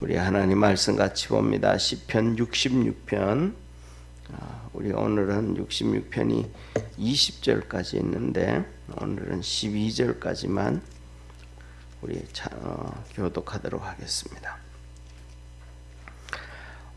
우리 하나님 말씀 같이 봅니다. 시편 66편. 우리 오늘은 66편이 20절까지 있는데 오늘은 12절까지만 우리 교독하도록 하겠습니다.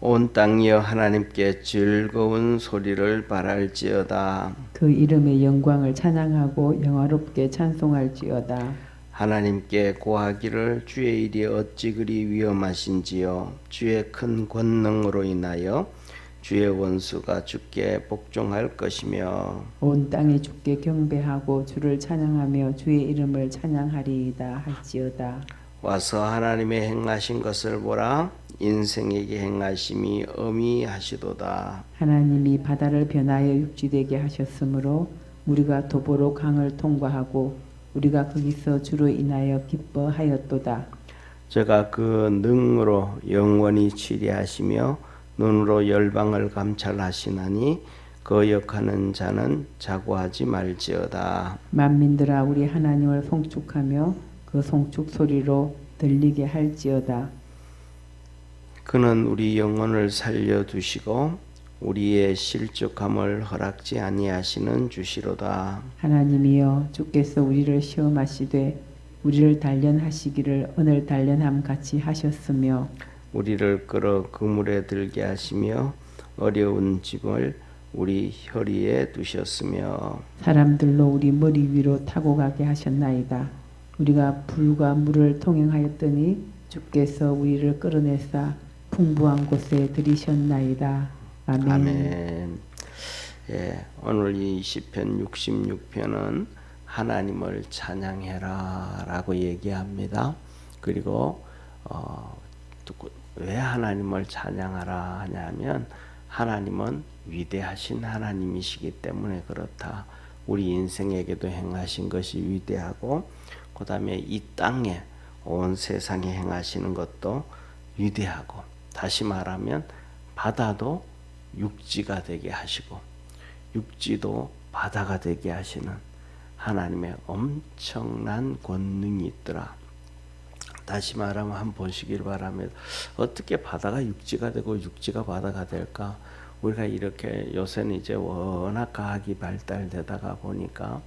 온 땅이여 하나님께 즐거운 소리를 발할지어다. 그 이름의 영광을 찬양하고 영화롭게 찬송할지어다. 하나님께 고하기를 주의 일이 어찌 그리 위험하신지요. 주의 큰 권능으로 인하여 주의 원수가 주께 복종할 것이며 온 땅이 주께 경배하고 주를 찬양하며 주의 이름을 찬양하리이다 할지어다. 와서 하나님의 행하신 것을 보라. 인생에게 행하심이 어미하시도다. 하나님이 바다를 변하여 육지되게 하셨으므로 우리가 도보로 강을 통과하고 우리가 거기서 주로 인하여 기뻐하였도다. 저가 그 능으로 영원히 치리하시며 눈으로 열방을 감찰하시나니 거역하는 자는 자고하지 말지어다. 만민들아 우리 하나님을 송축하며 그 송축 소리로 들리게 할지어다. 그는 우리 영혼을 살려두시고 우리의 실족함을 허락지 아니하시는 주시로다. 하나님이여 주께서 우리를 시험하시되 우리를 단련하시기를 오늘 단련함 같이 하셨으며 우리를 끌어 그물에 들게 하시며 어려운 짐을 우리 혈위에 두셨으며 사람들로 우리 머리 위로 타고 가게 하셨나이다. 우리가 불과 물을 통행하였더니 주께서 우리를 끌어내사 풍부한 곳에 들이셨나이다. 아멘. 아멘. 예, 오늘 이 시편 66편은 하나님을 찬양해라 라고 얘기합니다. 그리고 왜 하나님을 찬양하라 하냐면 하나님은 위대하신 하나님이시기 때문에 그렇다. 우리 인생에게도 행하신 것이 위대하고 그 다음에 이 땅에 온 세상에 행하시는 것도 위대하고, 다시 말하면 바다도 육지가 되게 하시고 육지도 바다가 되게 하시는 하나님의 엄청난 권능이 있더라. 다시 말하면 한번 보시길 바랍니다. 어떻게 바다가 육지가 되고 육지가 바다가 될까? 우리가 이렇게 요새는 이제 워낙 과학이 발달되다가 보니까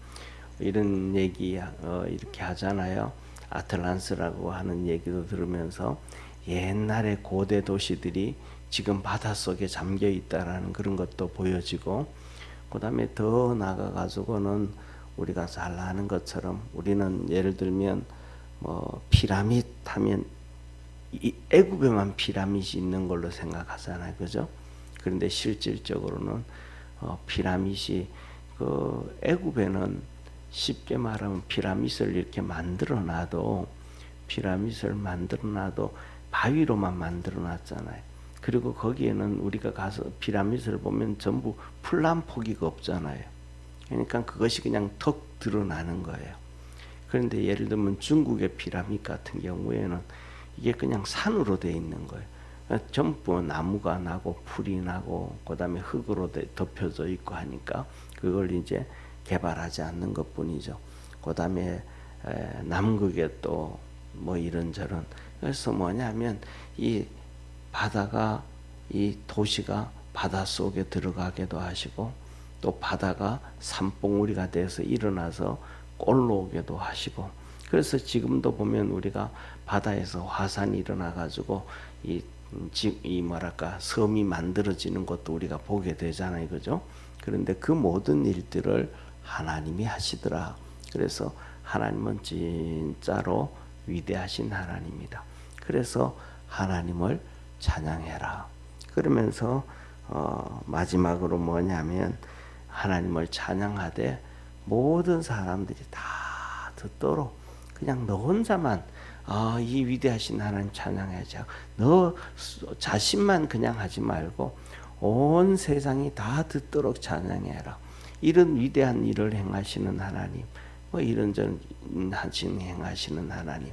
이런 얘기 이렇게 하잖아요. 아틀란스라고 하는 얘기도 들으면서 옛날에 고대 도시들이 지금 바닷속에 잠겨 있다라는 그런 것도 보여지고, 그 다음에 더 나아가 가지고는 우리가 잘 아는 것처럼 우리는 예를 들면 뭐 피라밋 하면 애굽에만 피라밋이 있는 걸로 생각하잖아요, 그죠? 그런데 실질적으로는 피라밋이 그 애굽에는 쉽게 말하면 피라밋을 이렇게 만들어놔도 바위로만 만들어놨잖아요. 그리고 거기에는 우리가 가서 피라밋을 보면 전부 풀란 포기가 없잖아요. 그러니까 그것이 그냥 턱 드러나는 거예요. 그런데 예를 들면 중국의 피라밋 같은 경우에는 이게 그냥 산으로 돼 있는 거예요. 전부 나무가 나고 풀이 나고 그 다음에 흙으로 덮여져 있고 하니까 그걸 이제 개발하지 않는 것뿐이죠. 그 다음에 남극에 또 뭐 이런저런, 그래서 뭐냐면 이 바다가, 이 도시가 바다 속에 들어가게도 하시고 또 바다가 산봉우리가 돼서 일어나서 꼴로 오게도 하시고, 그래서 지금도 보면 우리가 바다에서 화산이 일어나 가지고 이 뭐랄까 섬이 만들어지는 것도 우리가 보게 되잖아요, 그죠? 그런데 그 모든 일들을 하나님이 하시더라. 그래서 하나님은 진짜로 위대하신 하나님이다. 그래서 하나님을 찬양해라. 그러면서 마지막으로 뭐냐면 하나님을 찬양하되 모든 사람들이 다 듣도록 그냥 너 혼자만 이 위대하신 하나님 찬양해야지. 너 자신만 그냥 하지 말고 온 세상이 다 듣도록 찬양해라. 이런 위대한 일을 행하시는 하나님, 뭐 이런저런 행하시는 하나님.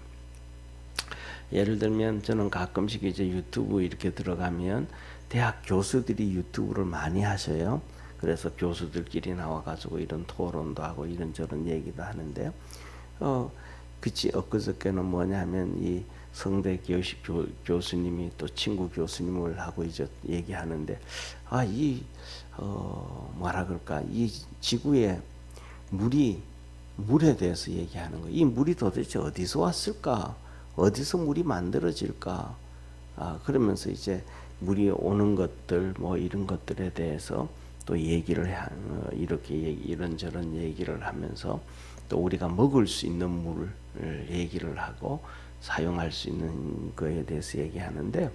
예를 들면 저는 가끔씩 이제 유튜브 이렇게 들어가면 대학 교수들이 유튜브를 많이 하셔요. 그래서 교수들끼리 나와가지고 이런 토론도 하고 이런저런 얘기도 하는데요. 그치 엊그저께는 뭐냐면 이 성대 교수님이 또 친구 교수님을 하고 이제 얘기하는데 뭐라 그럴까, 이 지구에 물에 대해서 얘기하는 거예요. 이 물이 도대체 어디서 왔을까? 어디서 물이 만들어질까? 그러면서 이제 물이 오는 것들 뭐 이런 것들에 대해서 또 얘기를 이렇게 이런저런 얘기를 하면서 또 우리가 먹을 수 있는 물을 얘기를 하고 사용할 수 있는 거에 대해서 얘기하는데,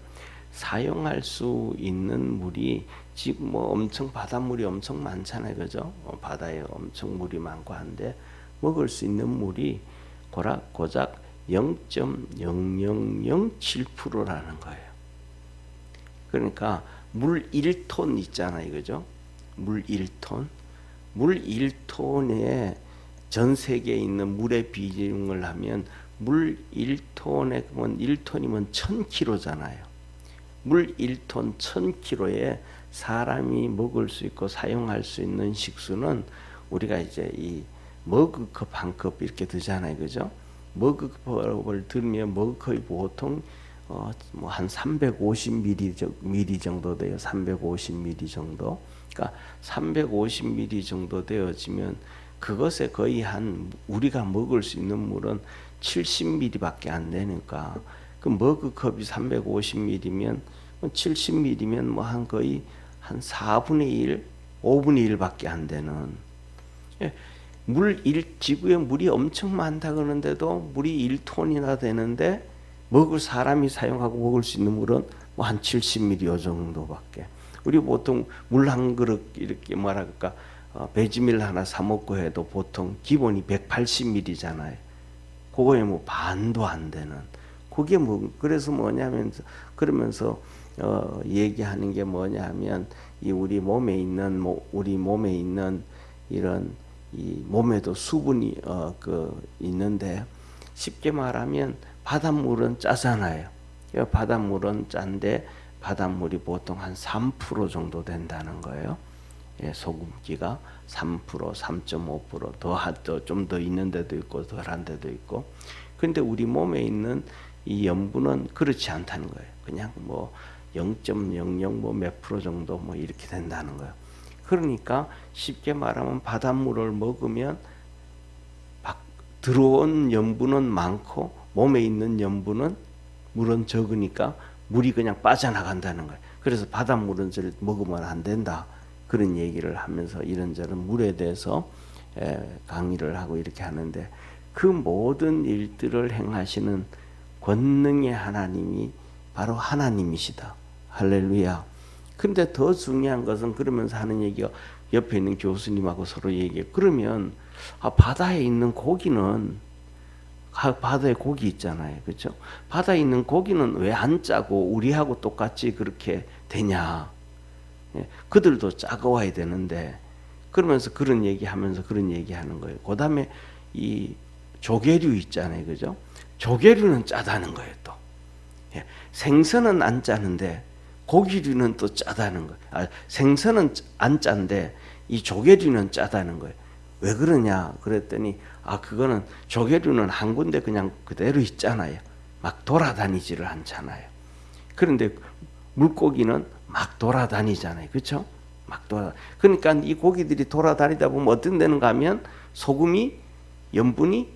사용할 수 있는 물이 지금 뭐 엄청 바닷물이 엄청 많잖아요, 그죠? 바다에 엄청 물이 많고 한데 먹을 수 있는 물이 고작 0.0007%라는 거예요. 그러니까 물 1톤 있잖아요, 그죠? 물 1톤. 물 1톤에 전 세계에 있는 물의 비중을 하면 물 1톤에 1톤이면 1000kg잖아요. 물 1톤 1000kg에 사람이 먹을 수 있고 사용할 수 있는 식수는 우리가 이제 이 머그컵 한 컵 이렇게 드잖아요, 그죠? 머그컵을 들면 머그컵이 보통 뭐 한 350ml 정도 돼요. 350ml 정도. 그러니까 350ml 정도 되어지면 그것에 거의 우리가 먹을 수 있는 물은 70ml밖에 안 되니까, 그 머그컵이 350ml면 70ml면 뭐 거의 한 4분의 1, 5분의 1밖에 안 되는. 지구에 물이 엄청 많다 그러는데도 물이 1톤이나 되는데 사람이 사용하고 먹을 수 있는 물은 뭐 한 70ml 요 정도밖에. 우리 보통 물 한 그릇 이렇게 뭐랄까 배지밀 하나 사 먹고 해도 보통 기본이 180ml잖아요. 그거에 뭐 반도 안 되는. 그게 그래서 뭐냐면 그러면서 얘기하는 게 뭐냐면 이 우리 몸에 있는 이런 이 몸에도 수분이 있는데, 쉽게 말하면 바닷물은 짜잖아요. 바닷물은 짠데 바닷물이 보통 한 3% 정도 된다는 거예요. 소금기가 3%, 3.5%, 좀 더 있는 데도 있고 덜한 데도 있고. 근데 우리 몸에 있는 이 염분은 그렇지 않다는 거예요. 그냥 뭐 0.00 뭐 몇 프로 정도 뭐 이렇게 된다는 거예요. 그러니까 쉽게 말하면 바닷물을 먹으면 들어온 염분은 많고 몸에 있는 물은 적으니까 물이 그냥 빠져나간다는 거예요. 그래서 바닷물은 먹으면 안 된다, 그런 얘기를 하면서 이런저런 물에 대해서 강의를 하고 이렇게 하는데, 그 모든 일들을 행하시는 권능의 하나님이 바로 하나님이시다. 할렐루야. 근데 더 중요한 것은 그러면서 하는 얘기가, 옆에 있는 교수님하고 서로 얘기해. 그러면 바다에 있는 고기는, 바다에 고기 있잖아요, 그렇죠? 바다에 있는 고기는 왜 안 짜고 우리하고 똑같이 그렇게 되냐? 그들도 짜고 와야 되는데. 그러면서 그런 얘기하면서 그런 얘기하는 거예요. 그다음에 이 조개류 있잖아요, 그죠? 조개류는 짜다는 거예요, 또. 생선은 안 짜는데 고기류는 또 짜다는 거예요. 생선은 안 짠데 이 조개류는 짜다는 거예요. 왜 그러냐 그랬더니, 그거는 조개류는 한 군데 그냥 그대로 있잖아요. 막 돌아다니지를 않잖아요. 그런데 물고기는 막 돌아다니잖아요, 그렇죠? 그러니까 이 고기들이 돌아다니다 보면 어떤 데는 가면 염분이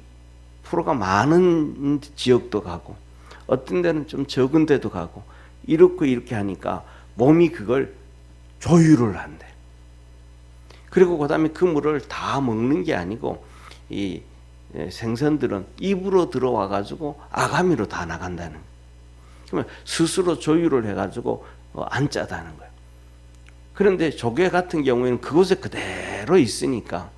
프로가 많은 지역도 가고, 어떤 데는 좀 적은 데도 가고, 이렇게 하니까 몸이 그걸 조율을 한대. 그리고 그 다음에 그 물을 다 먹는 게 아니고, 이 생선들은 입으로 들어와 가지고 아가미로 다 나간다는 거예요. 그러면 스스로 조율을 해가지고 안 짜다는 거예요. 그런데 조개 같은 경우에는 그곳에 그대로 있으니까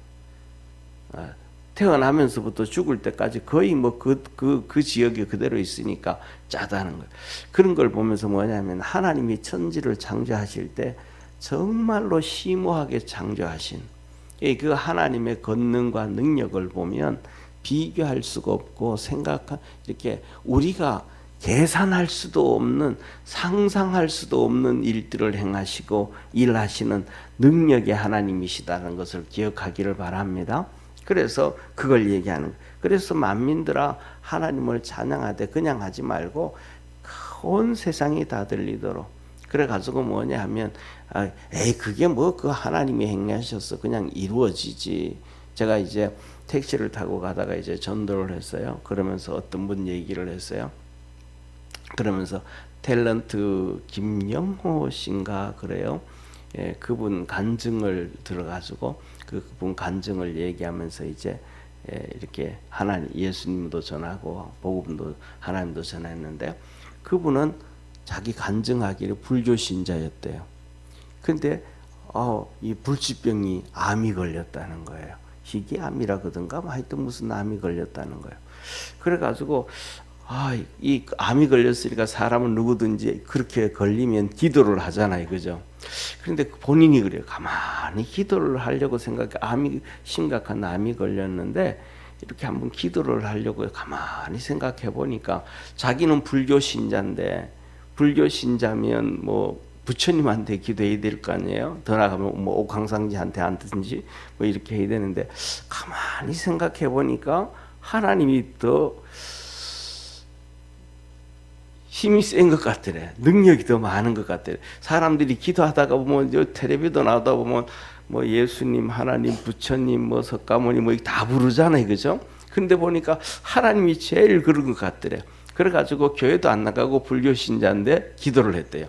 태어나면서부터 죽을 때까지 거의 뭐 그 지역에 그대로 있으니까 짜다는 거예요. 그런 걸 보면서 뭐냐면, 하나님이 천지를 창조하실 때 정말로 심오하게 창조하신 그 하나님의 권능과 능력을 보면 비교할 수가 없고, 이렇게 우리가 계산할 수도 없는, 상상할 수도 없는 일들을 행하시고 일하시는 능력의 하나님이시다는 것을 기억하기를 바랍니다. 그래서 그걸 얘기하는 거예요. 그래서 만민들아 하나님을 찬양하되 그냥 하지 말고 온 세상이 다 들리도록. 그래가지고 뭐냐 하면 에이 그게 뭐 그 하나님이 행하셔서 그냥 이루어지지. 제가 이제 택시를 타고 가다가 이제 전도를 했어요. 그러면서 어떤 분 얘기를 했어요. 그러면서 탤런트 김영호 씨인가 그래요. 예, 그분 간증을 들어가지고 그분 간증을 얘기하면서 이제 이렇게 하나님 예수님도 전하고 복음도 하나님도 전했는데 그분은 자기 간증하기를 불교 신자였대요. 근데 이 불치병이 암이 걸렸다는 거예요. 희귀암이라 그러던가 하여튼 무슨 암이 걸렸다는 거예요. 그래가지고 이 암이 걸렸으니까 사람은 누구든지 그렇게 걸리면 기도를 하잖아요, 그죠? 그런데 본인이 그래요. 가만히 기도를 하려고 생각해. 심각한 암이 걸렸는데 이렇게 한번 기도를 하려고 가만히 생각해 보니까 자기는 불교 신자인데 불교 신자면 뭐 부처님한테 기도해야 될 거 아니에요. 더 나가면 뭐 옥황상제한테 하든지 뭐 이렇게 해야 되는데 가만히 생각해 보니까 하나님이 더 힘이 센 것 같더래. 능력이 더 많은 것 같더래. 사람들이 기도하다가 보면 텔레비도 나오다 보면 뭐 예수님, 하나님, 부처님, 뭐 석가모니 뭐 다 부르잖아요, 그죠? 근데 보니까 하나님이 제일 그런 것 같더래. 그래가지고 교회도 안 나가고 불교 신자인데 기도를 했대요.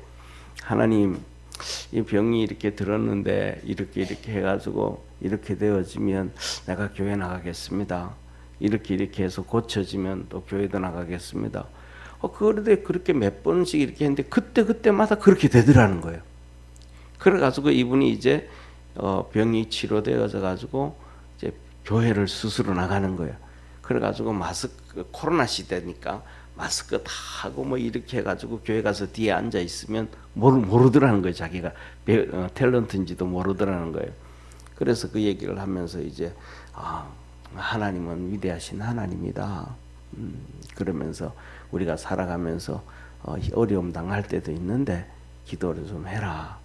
하나님, 이 병이 이렇게 들었는데 이렇게 해가지고 이렇게 되어지면 내가 교회 나가겠습니다. 이렇게 해서 고쳐지면 또 교회도 나가겠습니다. 그런데 그렇게 몇 번씩 이렇게 했는데 그때마다 그렇게 되더라는 거예요. 그래가지고 이분이 이제 병이 치료되어져 가지고 이제 교회를 스스로 나가는 거예요. 그래가지고 마스크 코로나 시대니까 마스크 다 하고 뭐 이렇게 해가지고 교회 가서 뒤에 앉아 있으면 모르더라는 거예요. 자기가 탤런트인지도 모르더라는 거예요. 그래서 그 얘기를 하면서 이제 하나님은 위대하신 하나님이다. 그러면서 우리가 살아가면서 어려움 당할 때도 있는데 기도를 좀 해라.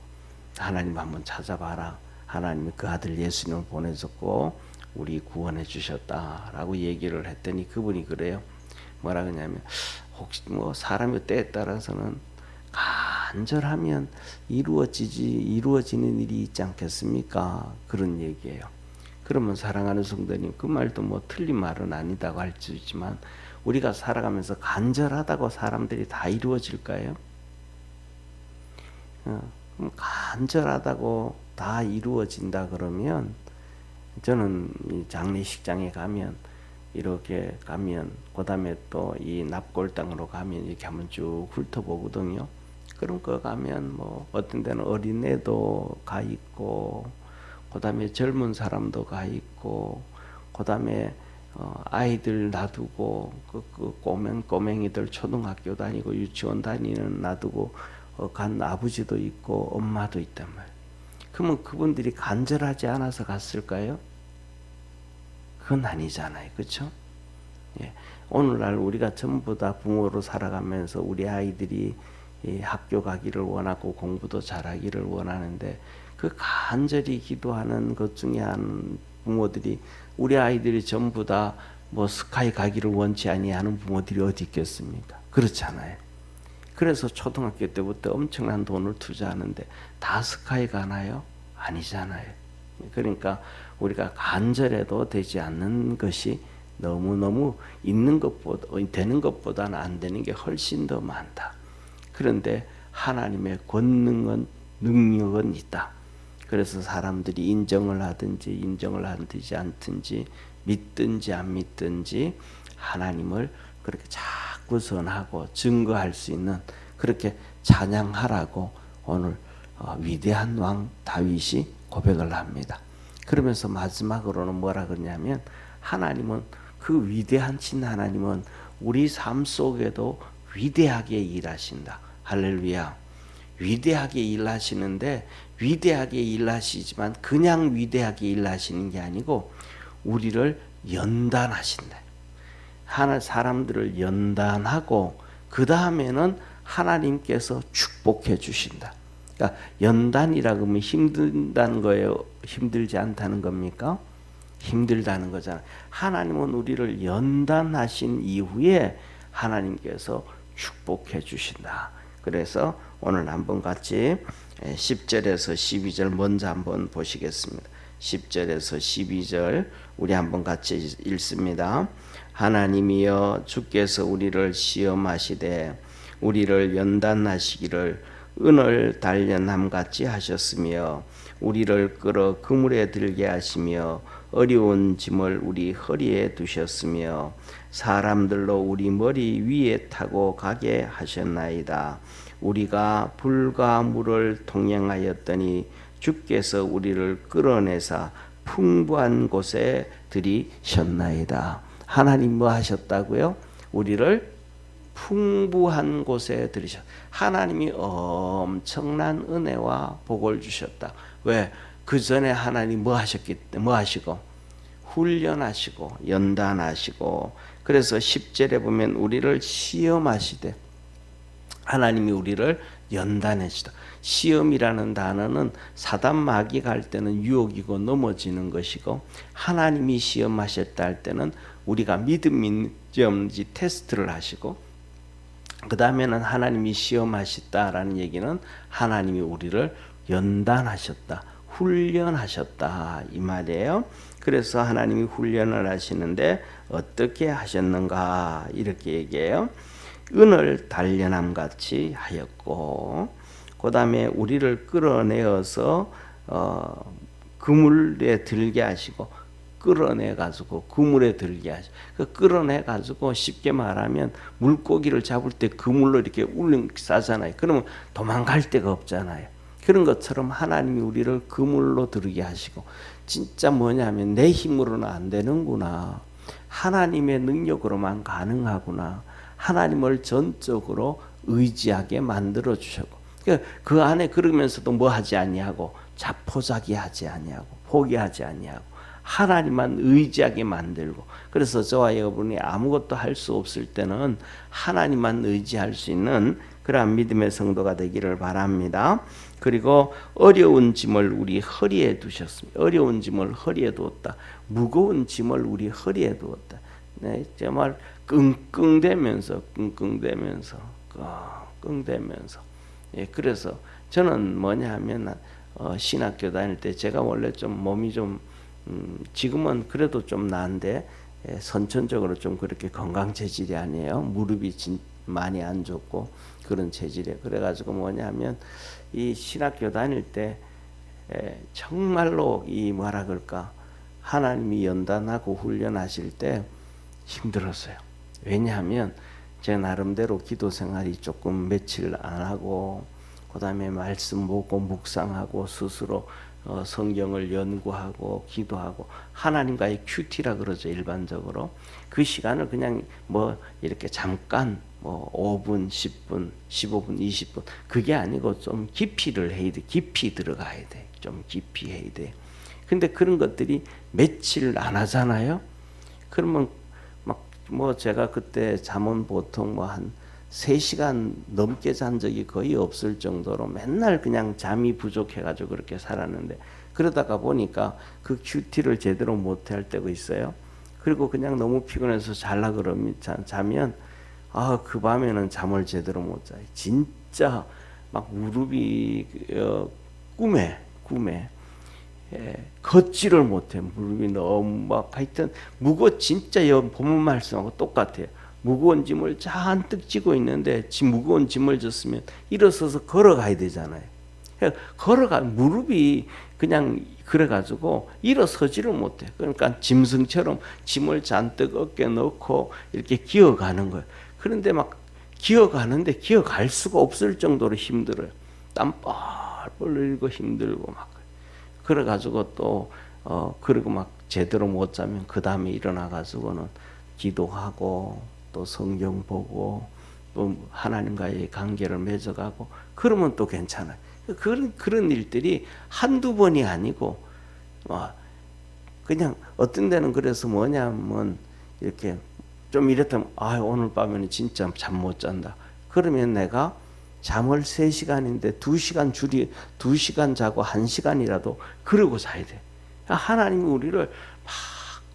하나님 한번 찾아봐라. 하나님이 그 아들 예수님을 보내셨고 우리 구원해 주셨다라고 얘기를 했더니 그분이 그래요. 뭐라 그러냐면 혹시 뭐 사람의 때에 따라서는 간절하면 이루어지는 일이 있지 않겠습니까? 그런 얘기예요. 그러면 사랑하는 성도님 그 말도 뭐 틀린 말은 아니다고 할 수 있지만 우리가 살아가면서 간절하다고 사람들이 다 이루어질까요? 간절하다고 다 이루어진다 그러면 저는 이 장례식장에 가면 이렇게 가면 그다음에 또 이 납골당으로 가면 이렇게 한번 쭉 훑어보거든요. 그럼 그 가면 뭐 어떤 데는 어린애도 가 있고 그다음에 젊은 사람도 가 있고 그다음에 아이들 놔두고 그 꼬맹이들 초등학교 다니고 유치원 다니는 놔두고 간 아버지도 있고 엄마도 있단 말이에요. 그러면 그분들이 간절하지 않아서 갔을까요? 그건 아니잖아요, 그렇죠? 예. 오늘날 우리가 전부 다 부모로 살아가면서 우리 아이들이 학교 가기를 원하고 공부도 잘하기를 원하는데 그 간절히 기도하는 것 중에 한 부모들이 우리 아이들이 전부 다 뭐 스카이 가기를 원치 아니하는 부모들이 어디 있겠습니까? 그렇잖아요. 그래서 초등학교 때부터 엄청난 돈을 투자하는데 다 스카이 가나요? 아니잖아요. 그러니까 우리가 간절해도 되지 않는 것이 너무너무 되는 것보다는 안 되는 게 훨씬 더 많다. 그런데 하나님의 권능은 능력은 있다. 그래서 사람들이 인정을 하든지 않든지 믿든지 안 믿든지 하나님을 그렇게 자꾸 전하고 증거할 수 있는 그렇게 찬양하라고 오늘 위대한 왕 다윗이 고백을 합니다. 그러면서 마지막으로는 뭐라 그러냐면 하나님은 그 위대하신 하나님은 우리 삶 속에도 위대하게 일하신다. 할렐루야. 위대하게 일하시는데 위대하게 일하시지만 그냥 위대하게 일하시는 게 아니고 우리를 연단하신다. 사람들을 연단하고 그 다음에는 하나님께서 축복해 주신다. 그러니까 연단이라 그러면 힘든다는 거예요? 힘들지 않다는 겁니까? 힘들다는 거잖아요. 하나님은 우리를 연단하신 이후에 하나님께서 축복해 주신다. 그래서 오늘 한번 같이 10절에서 12절 먼저 한번 보시겠습니다. 10절에서 12절 우리 한번 같이 읽습니다. 하나님이여 주께서 우리를 시험하시되 우리를 연단하시기를 은을 단련함같이 하셨으며 우리를 끌어 그물에 들게 하시며 어려운 짐을 우리 허리에 두셨으며 사람들로 우리 머리 위에 타고 가게 하셨나이다. 우리가 불과 물을 통행하였더니 주께서 우리를 끌어내사 풍부한 곳에 들이셨나이다. 하나님 뭐 하셨다고요? 우리를 풍부한 곳에 들이셨다. 하나님이 엄청난 은혜와 복을 주셨다. 왜? 그 전에 하나님 뭐 하시고 훈련하시고 연단하시고. 그래서 10절에 보면 우리를 시험하시되 하나님이 우리를 연단하시다. 시험이라는 단어는 사단 마귀가 할 때는 유혹이고 넘어지는 것이고, 하나님이 시험하셨다 할 때는 우리가 믿음인지 테스트를 하시고, 그 다음에는 하나님이 시험하셨다라는 얘기는 하나님이 우리를 연단하셨다, 훈련하셨다 이 말이에요. 그래서 하나님이 훈련을 하시는데 어떻게 하셨는가 이렇게 얘기해요. 은을 단련함 같이 하였고, 그 다음에 우리를 끌어내어서 그물에 들게 하시고, 끌어내 가지고 그물에 들게 하시고, 끌어내 가지고 쉽게 말하면 물고기를 잡을 때 그물로 이렇게 울릉 싸잖아요. 그러면 도망갈 데가 없잖아요. 그런 것처럼 하나님이 우리를 그물로 들게 하시고, 진짜 뭐냐면 내 힘으로는 안 되는구나, 하나님의 능력으로만 가능하구나, 하나님을 전적으로 의지하게 만들어 주셨고, 그 안에 그러면서도 뭐 하지 아니하고 자포자기하지 아니하고 포기하지 아니하고 하나님만 의지하게 만들고. 그래서 저와 여러분이 아무것도 할 수 없을 때는 하나님만 의지할 수 있는 그러한 믿음의 성도가 되기를 바랍니다. 그리고 어려운 짐을 우리 허리에 두셨습니다. 어려운 짐을 허리에 두었다. 무거운 짐을 우리 허리에 두었다. 네, 정말 끙끙대면서 예, 그래서 저는 뭐냐 하면 신학교 다닐 때 제가 원래 좀 몸이 좀 지금은 그래도 좀 나은데 선천적으로 좀 그렇게 건강 체질이 아니에요. 무릎이 많이 안 좋고 그런 체질이에요. 그래가지고 뭐냐 하면 이 신학교 다닐 때 정말로 이 뭐라 그럴까, 하나님이 연단하고 훈련하실 때 힘들었어요. 왜냐하면 제 나름대로 기도 생활이 조금 며칠 안 하고, 그 다음에 말씀 보고 묵상하고 스스로 성경을 연구하고 기도하고, 하나님과의 큐티라 그러죠 일반적으로. 그 시간을 그냥 뭐 이렇게 잠깐 뭐 5분 10분 15분 20분 그게 아니고 좀 깊이를 해야 돼. 깊이 들어가야 돼. 좀 깊이 해야 돼. 근데 그런 것들이 며칠 안 하잖아요. 그러면 뭐 제가 그때 잠은 보통 뭐 한 3시간 넘게 잔 적이 거의 없을 정도로 맨날 그냥 잠이 부족해가지고 그렇게 살았는데, 그러다가 보니까 그 큐티를 제대로 못 할 때가 있어요. 그리고 그냥 너무 피곤해서 잘라 그러면 자면 그 밤에는 잠을 제대로 못 자요. 진짜 막 무릎이 꿈에 걷지를 못해. 무릎이 너무 막 하여튼 진짜 본문 말씀하고 똑같아요. 무거운 짐을 잔뜩 지고 있는데 무거운 짐을 졌으면 일어서서 걸어가야 되잖아요. 무릎이 그냥 그래가지고 일어서지를 못해. 그러니까 짐승처럼 짐을 잔뜩 어깨에 넣고 이렇게 기어가는 거예요. 그런데 막 기어가는데 기어갈 수가 없을 정도로 힘들어요. 땀 뻘뻘 흘리고 힘들고 막. 그래가지고 또 그리고 막 제대로 못 자면 그 다음에 일어나가지고는 기도하고 또 성경 보고 또 하나님과의 관계를 맺어가고 그러면 또 괜찮아요. 그런 일들이 한두 번이 아니고 그냥 어떤 데는 그래서 뭐냐면 이렇게 좀 이랬다면 오늘 밤에는 진짜 잠 못 잔다. 그러면 내가 잠을 3시간인데 2시간 자고 1시간이라도 그러고 자야 돼. 하나님이 우리를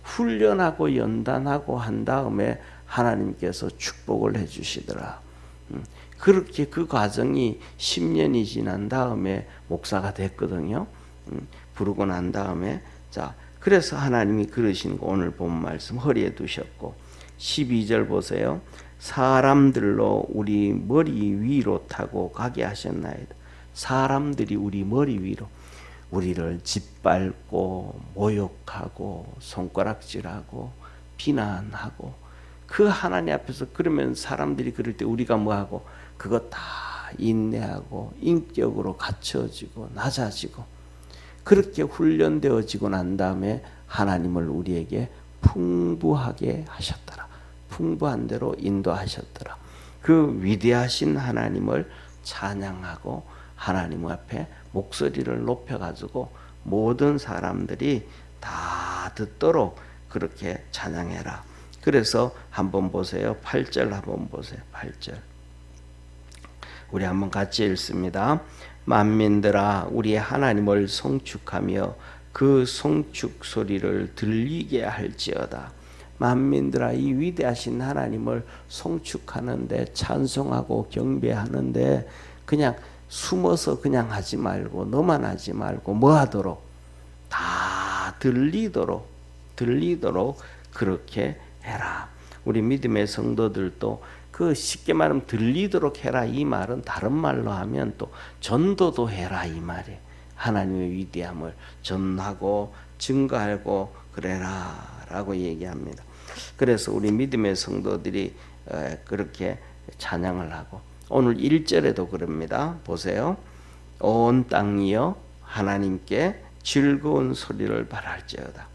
훈련하고 연단하고 한 다음에 하나님께서 축복을 해주시더라. 그렇게 그 과정이 10년이 지난 다음에 목사가 됐거든요. 부르고 난 다음에 자 그래서 하나님이 그러신 거 오늘 본 말씀 허리에 두셨고 12절 보세요. 사람들로 우리 머리 위로 타고 가게 하셨나이다. 사람들이 우리 머리 위로 우리를 짓밟고 모욕하고 손가락질하고 비난하고 그 하나님 앞에서 그러면 사람들이 그럴 때 우리가 뭐하고 그거 다 인내하고 인격으로 갖춰지고 낮아지고 그렇게 훈련되어지고 난 다음에 하나님을 우리에게 풍부하게 하셨더라. 풍부한 대로 인도하셨더라. 그 위대하신 하나님을 찬양하고 하나님 앞에 목소리를 높여가지고 모든 사람들이 다 듣도록 그렇게 찬양해라. 그래서 한번 보세요. 8절 한번 보세요. 8절. 우리 한번 같이 읽습니다. 만민들아 우리의 하나님을 송축하며 그 송축 소리를 들리게 할지어다. 만민들아 이 위대하신 하나님을 송축하는데 찬송하고 경배하는데 그냥 숨어서 그냥 하지 말고 너만 하지 말고 뭐 하도록 다 들리도록 그렇게 해라. 우리 믿음의 성도들도 그 쉽게 말하면 들리도록 해라 이 말은 다른 말로 하면 또 전도도 해라 이 말이에요. 하나님의 위대함을 전하고 증거하고 그래라 라고 얘기합니다. 그래서 우리 믿음의 성도들이 그렇게 찬양을 하고 오늘 1절에도 그럽니다. 보세요. 온 땅이여 하나님께 즐거운 소리를 발할지어다.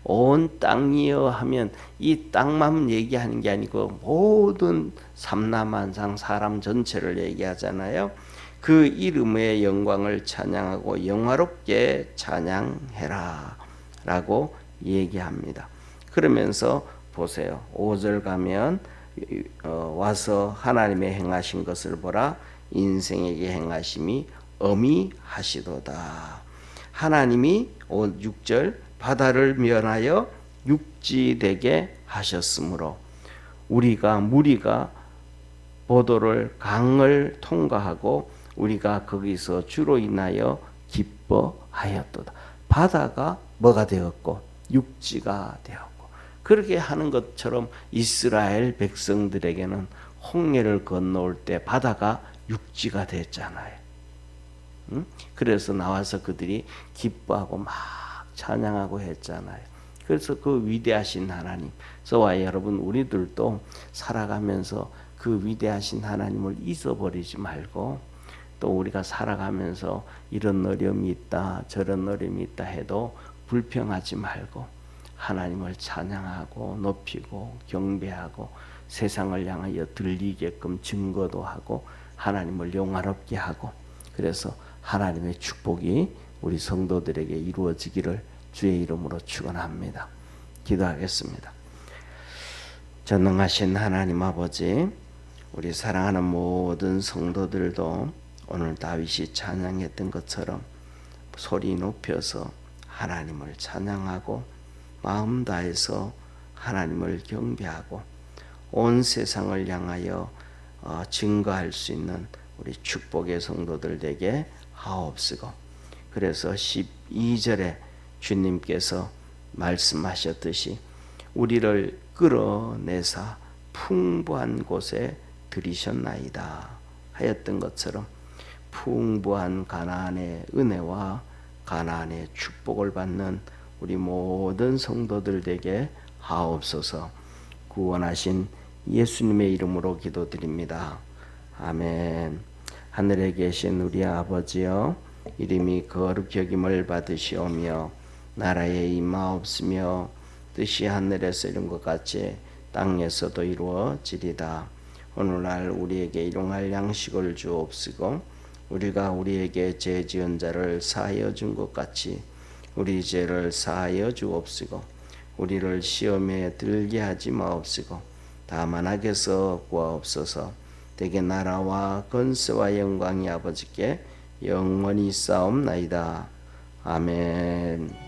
온 땅이여 하면 이 땅만 얘기하는 게 아니고 모든 삼라만상 사람 전체를 얘기하잖아요. 그 이름의 영광을 찬양하고 영화롭게 찬양해라 라고 얘기합니다. 그러면서 보세요. 5절 가면 와서 하나님의 행하신 것을 보라. 인생에게 행하심이 어미하시도다. 하나님이 6절 바다를 면하여 육지되게 하셨으므로 무리가 보도를 강을 통과하고 우리가 거기서 주로 인하여 기뻐하였도다. 바다가 뭐가 되었고 육지가 되었고 그렇게 하는 것처럼 이스라엘 백성들에게는 홍해를 건너올 때 바다가 육지가 됐잖아요. 그래서 나와서 그들이 기뻐하고 막 찬양하고 했잖아요. 그래서 그 위대하신 하나님, 저와 여러분 우리들도 살아가면서 그 위대하신 하나님을 잊어버리지 말고 또 우리가 살아가면서 이런 어려움이 있다 저런 어려움이 있다 해도 불평하지 말고 하나님을 찬양하고 높이고 경배하고 세상을 향하여 들리게끔 증거도 하고 하나님을 영화롭게 하고 그래서 하나님의 축복이 우리 성도들에게 이루어지기를 주의 이름으로 축원합니다. 기도하겠습니다. 전능하신 하나님 아버지, 우리 사랑하는 모든 성도들도 오늘 다윗이 찬양했던 것처럼 소리 높여서 하나님을 찬양하고 마음 다해서 하나님을 경배하고 온 세상을 향하여 증거할 수 있는 우리 축복의 성도들 되게 하옵시고 그래서 12절에 주님께서 말씀하셨듯이 우리를 끌어내사 풍부한 곳에 들이셨나이다 하였던 것처럼 풍부한 가나안의 은혜와 가나안의 축복을 받는 우리 모든 성도들 되게 하옵소서. 구원하신 예수님의 이름으로 기도드립니다. 아멘. 하늘에 계신 우리 아버지여, 이름이 거룩히 여김을 받으시오며 나라에 임하옵시며 뜻이 하늘에서 이룬 것 같이 땅에서도 이루어지리다. 오늘날 우리에게 일용할 양식을 주옵시고 우리가 우리에게 죄 지은 자를 사하여 준 것 같이 우리 죄를 사하여 주옵시고 우리를 시험에 들게 하지 마옵시고 다만 악에서 구하옵소서. 대개 나라와 권세와 영광이 아버지께 영원히 싸움나이다. 아멘.